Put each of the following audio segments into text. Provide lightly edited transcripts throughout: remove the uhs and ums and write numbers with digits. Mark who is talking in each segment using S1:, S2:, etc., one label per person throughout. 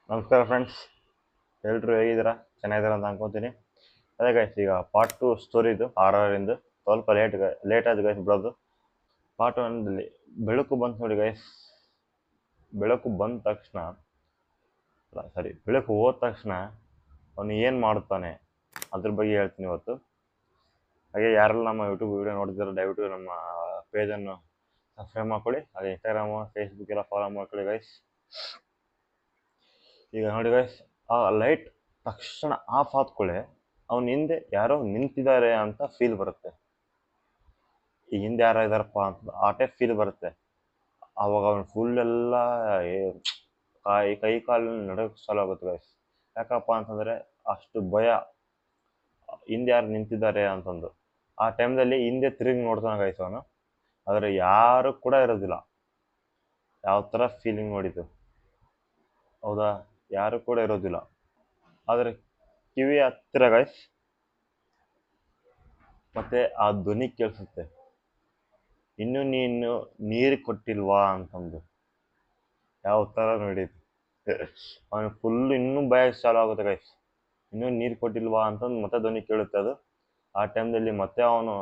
S1: ನಮಸ್ಕಾರ ಫ್ರೆಂಡ್ಸ್, ಎಲ್ಲರೂ ಹೇಗಿದ್ದೀರಾ? ಚೆನ್ನಾಗಿದ್ದೀರಾ ಅಂತ ಅನ್ಕೊತೀನಿ. ಅದೇ ಗೈಸ್, ಈಗ ಪಾರ್ಟ್ 2 ಸ್ಟೋರಿದು ಇಂದು ಸ್ವಲ್ಪ ಲೇಟ್ ಆಯ್ತು ಗೈಸ್ ಬಿಡೋದು. ಪಾರ್ಟ್ 1ದಲ್ಲಿ ಬೆಳಕು ಬಂತು ನೋಡಿ ಗೈಸ್. ಬೆಳಕು ಬಂದ ತಕ್ಷಣ ಬೆಳಕು ಹೋದ ತಕ್ಷಣ ಅವನು ಏನು ಮಾಡುತ್ತಾನೆ ಅದ್ರ ಬಗ್ಗೆ ಹೇಳ್ತೀನಿ ಇವತ್ತು. ಹಾಗೆ ಯಾರೆಲ್ಲ ನಮ್ಮ ಯೂಟ್ಯೂಬ್ ವಿಡಿಯೋ ನೋಡ್ತಿದ್ದಾರೆ ದಯವಿಟ್ಟು ನಮ್ಮ ಪೇಜನ್ನು ಸಬ್ಸ್ಕ್ರೈಬ್ ಮಾಡ್ಕೊಳ್ಳಿ. ಹಾಗೆ ಇನ್ಸ್ಟಾಗ್ರಾಮು ಫೇಸ್ಬುಕ್ ಎಲ್ಲ ಫಾಲೋ ಮಾಡ್ಕೊಳ್ಳಿ ಗೈಸ್. ಈಗ ನೋಡಿ ಗೈಸ್, ಆ ಲೈಟ್ ತಕ್ಷಣ ಆಫ್ ಆದ್ಕೊಳ್ಳೆ ಅವನ ಹಿಂದೆ ಯಾರೋ ನಿಂತಿದ್ದಾರೆ ಅಂತ ಫೀಲ್ ಬರುತ್ತೆ. ಈಗ ಹಿಂದೆ ಯಾರೋ ಇದಾರಪ್ಪ ಅಂತ ಆ ಟೈಪ್ ಫೀಲ್ ಬರುತ್ತೆ. ಅವಾಗ ಅವನು ಫುಲ್ ಎಲ್ಲ ಕೈ ಕಾಲು ನಡಕ್ ಚಾಲು ಆಗುತ್ತೆ ಗೈಸ್. ಯಾಕಪ್ಪ ಅಂತಂದ್ರೆ ಅಷ್ಟು ಭಯ, ಹಿಂದೆ ಯಾರು ನಿಂತಿದ್ದಾರೆ ಅಂತಂದು. ಆ ಟೈಮ್ದಲ್ಲಿ ಹಿಂದೆ ತಿರುಗಿ ನೋಡ್ತಾನೆ ಗೈಸ್ ಅವನು, ಆದರೆ ಯಾರು ಕೂಡ ಇರೋದಿಲ್ಲ. ಯಾವ ಥರ ಫೀಲಿಂಗ್ ನೋಡಿದ್ದು ಹೌದಾ? ಯಾರು ಕೂಡ ಇರೋದಿಲ್ಲ. ಆದರೆ ಕಿವಿ ಹತ್ತಿರ ಗೈಸ್ ಮತ್ತೆ ಆ ಧ್ವನಿ ಕೇಳಿಸುತ್ತೆ, ಇನ್ನು ನೀನು ನೀರು ಕೊಟ್ಟಿಲ್ವಾ ಅಂತಂದು. ಯಾವ ಥರ ನೋಡಿದ್ದು ಅವನು ಫುಲ್ ಇನ್ನೂ ಭಯ ಚಾಲು ಆಗುತ್ತೆ ಗೈಸ್. ಇನ್ನೂ ನೀರು ಕೊಟ್ಟಿಲ್ವಾ ಅಂತಂದು ಮತ್ತೆ ಧ್ವನಿ ಕೇಳುತ್ತೆ ಅದು. ಆ ಟೈಮ್ದಲ್ಲಿ ಮತ್ತೆ ಅವನು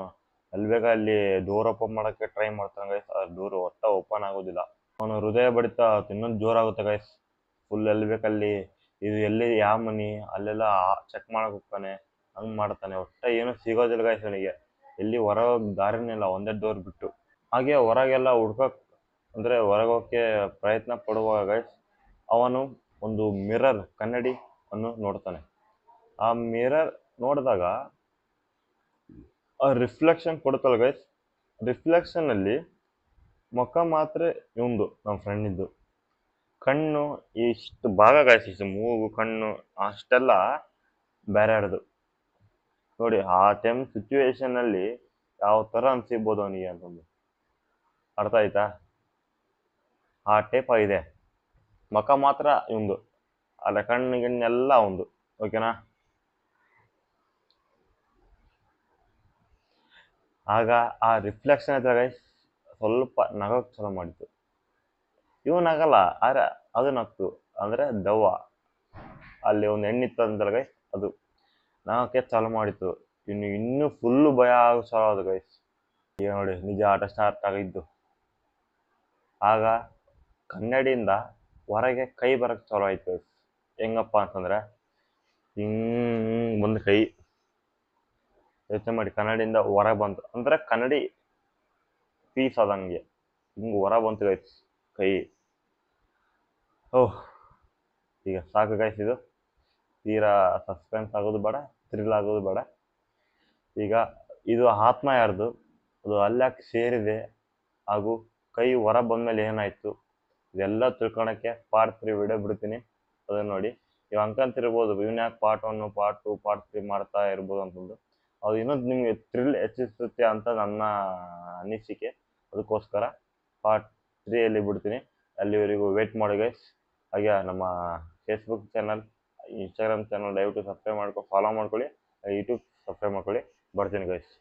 S1: ಅಲ್ಲಿ ಬೇಗ ಅಲ್ಲಿ ಡೋರ್ ಓಪನ್ ಮಾಡೋಕ್ಕೆ ಟ್ರೈ ಮಾಡ್ತಾನೆ ಗೈಸ್. ಆ ಡೋರ್ ಓಪನ್ ಆಗೋದಿಲ್ಲ. ಅವನು ಹೃದಯ ಬಡಿತ ಇನ್ನೊಂದು ಜೋರಾಗುತ್ತೆ ಗೈಸ್. ಫುಲ್ ಎಲ್ಲಿ ಬೇಕಲ್ಲಿ ಇದು ಎಲ್ಲಿ ಯಾವ ಮನಿ ಅಲ್ಲೆಲ್ಲ ಚೆಕ್ ಮಾಡಕ್ಕೆ ಹೋಗ್ತಾನೆ, ಹಂಗೆ ಮಾಡ್ತಾನೆ. ಏನೂ ಸಿಗೋದಿಲ್ಲ ಗೈಸ್ ಅವನಿಗೆ. ಎಲ್ಲಿ ಹೊರಗೆ ದಾರಿನೇ ಇಲ್ಲ, ಒಂದೇ ಡೋರ್ ಬಿಟ್ಟು. ಹಾಗೆ ಹೊರಗೆಲ್ಲ ಅಂದರೆ ಹೊರಗೋಕ್ಕೆ ಪ್ರಯತ್ನ ಪಡುವಾಗ ಗೈಸ್ ಅವನು ಒಂದು ಮಿರರ್ ಕನ್ನಡಿ ಅನ್ನು ನೋಡ್ತಾನೆ. ಆ ಮಿರರ್ ನೋಡಿದಾಗ ಆ ರಿಫ್ಲೆಕ್ಷನ್ ಕೊಡುತ್ತಲ್ಲ ಗೈಸ್, ರಿಫ್ಲೆಕ್ಷನಲ್ಲಿ ಮುಖ ಮಾತ್ರ ಇವಂದು ನಮ್ಮ ಫ್ರೆಂಡಿದ್ದು. ಕಣ್ಣು ಇಷ್ಟು ಭಾಗ ಗೈಸ್, ಇಷ್ಟು ಮೂಗು ಕಣ್ಣು ಅಷ್ಟೆಲ್ಲ ಬೇರೆ ಆಡೋದು ನೋಡಿ. ಆ ಟೈಮ್ ಸಿಚುವೇಶನಲ್ಲಿ ಯಾವ ಥರ ಅನ್ಸಿರ್ಬೋದು ಅವನಿಗೆ ಅಂತಂದು. ಅರ್ಥ ಆಯ್ತಾ? ಆ ಟೈಪ್ ಆಗಿದೆ. ಮುಖ ಮಾತ್ರ ಇವಂದು, ಅಲ್ಲ ಕಣ್ಣು ಗಿಣ್ಣೆಲ್ಲ ಅವಂದು. ಓಕೆನಾ? ಆಗ ಆ ರಿಫ್ಲೆಕ್ಷನ್ ಇದ್ರೆ ಗೈಸ್ ಸ್ವಲ್ಪ ನಗೋಕ್ಕೆ ಚಾಲು ಮಾಡಿತು. ಇವನಾಗಲ್ಲ, ಆದರೆ ಅದು ನಗ್ತು. ಅಂದರೆ ದವ್ವ ಅಲ್ಲಿ ಒಂದು ಹೆಣ್ಣಿತ್ತು ಅಂತಲ್ಲ ಗೈಸ್, ಅದು ನಗೋಕ್ಕೆ ಚಾಲು ಮಾಡಿತ್ತು. ಇನ್ನೂ ಫುಲ್ಲು ಭಯ ಆಗೋ ಚಾಲು ಆದ ಗೈಸ್. ಈಗ ನೋಡಿ ನಿಜ ಆಟ ಸ್ಟಾರ್ಟ್ ಆಗಿದ್ದು. ಆಗ ಕನ್ನಡಿಯಿಂದ ಹೊರಗೆ ಕೈ ಬರೋಕ್ಕೆ ಚಾಲು ಆಯ್ತು ಗೈಸ್. ಹೆಂಗಪ್ಪ ಅಂತಂದರೆ ಹಿಂಗೆ ಒಂದು ಕೈ ಯೋಚನೆ ಮಾಡಿ, ಕನ್ನಡಿಯಿಂದ ಹೊರಗೆ ಬಂತು ಅಂದರೆ ಕನ್ನಡಿ ಪೀಸ್ ಆದಂಗೆ ಹಿಂಗೆ ಹೊರ ಬಂತು ಗೈಸ್ ಕೈ. ಓಹ್, ಈಗ ಸಾಕು ಗೈಸ್. ಇದು ತೀರಾ ಸಸ್ಪೆನ್ಸ್ ಆಗೋದು ಬೇಡ, ಥ್ರಿಲ್ ಆಗೋದು ಬೇಡ. ಈಗ ಇದು ಆತ್ಮ ಯಾರ್ದು, ಅದು ಅಲ್ಲಾಕೆ ಸೇರಿದೆ, ಹಾಗೂ ಕೈ ಹೊರ ಬಂದಮೇಲೆ ಏನಾಯಿತು ಇದೆಲ್ಲ ತಿಳ್ಕೊಳಕ್ಕೆ ಪಾರ್ಟ್ 3 ವಿಡಿಯೋ ಬಿಡ್ತೀನಿ, ಅದನ್ನು ನೋಡಿ. ನೀವು ಅನ್ಕೊಂತಿರ್ಬೋದು ಇವನ್ ಯಾಕೆ ಪಾರ್ಟ್ 1 ಪಾರ್ಟ್ 2 ಪಾರ್ಟ್ 3 ಮಾಡ್ತಾ ಇರ್ಬೋದು ಅಂತಂದು. ಅದು ಇನ್ನೊಂದು ನಿಮಗೆ ಥ್ರಿಲ್ ಹೆಚ್ಚಿಸುತ್ತೆ ಅಂತ ನನ್ನ ಅನಿಸಿಕೆ. ಅದಕ್ಕೋಸ್ಕರ ಪಾರ್ಟ್ 3ಯಲ್ಲಿ ಬಿಡ್ತೀನಿ. ಅಲ್ಲಿವರೆಗೂ ವೇಟ್ ಮಾಡಿ ಗೈಸ್. ಹಾಗೆ ನಮ್ಮ ಫೇಸ್ಬುಕ್ ಚಾನಲ್, ಇನ್ಸ್ಟಾಗ್ರಾಮ್ ಚಾನಲ್ ದಯವಿಟ್ಟು ಸಬ್ಸ್ಕ್ರೈಬ್ ಫಾಲೋ ಮಾಡ್ಕೊಳ್ಳಿ. ಯೂಟ್ಯೂಬ್ ಸಬ್ಸ್ಕ್ರೈಬ್ ಮಾಡ್ಕೊಳ್ಳಿ. ಬರ್ತೀನಿ ಗೈಸ್.